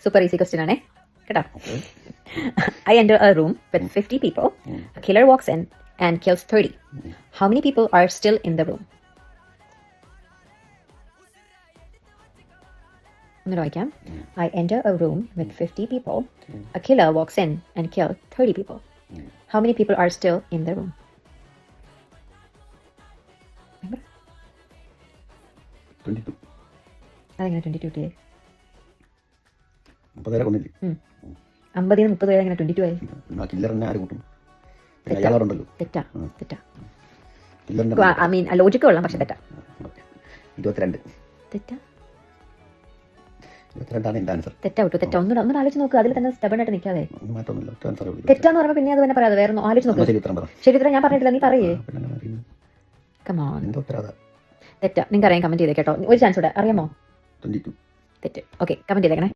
Super easy question ആണേ കേട്ടോ. I enter a room with 50 people. A killer walks in and kills 30. How many people are still in the room? ഒന്നുകൂടെ വായിക്കാം. I enter a room with 50 people. A killer walks in and kills 30 people. How many people are still in the room? അതെങ്ങനെ 22 ആയി? 50 30 എങ്ങനെ 22 ആയി? തെറ്റാ. I mean logic കൊള്ളാം, പക്ഷെ തെറ്റാ. 22 തെറ്റാ വിട്ടു. തെറ്റാ. ഒന്നും ആലോചിച്ച് നോക്കുക. അതിൽ തന്നെ സ്റ്റബൺ ആയിട്ട് നിൽക്കാതെ. തെറ്റാന്ന് പറയുമ്പോൾ പിന്നെ അത് തന്നെ പറയാതെ വേറെ ആലോചിച്ച് നോക്കുക. ശരി ഉത്തരം ഞാൻ പറഞ്ഞിട്ടില്ല, നീ പറയേ. കമോൺ. തെറ്റാ. നിങ്ങൾക്ക് അറിയാൻ കമന്റ് ചെയ്തേ കേട്ടോ. ഒരു ചാൻസ് കൂടെ. അറിയാമോ? തെറ്റ്. ഓക്കെ, കമന്റ് ചെയ്തേക്കണേ.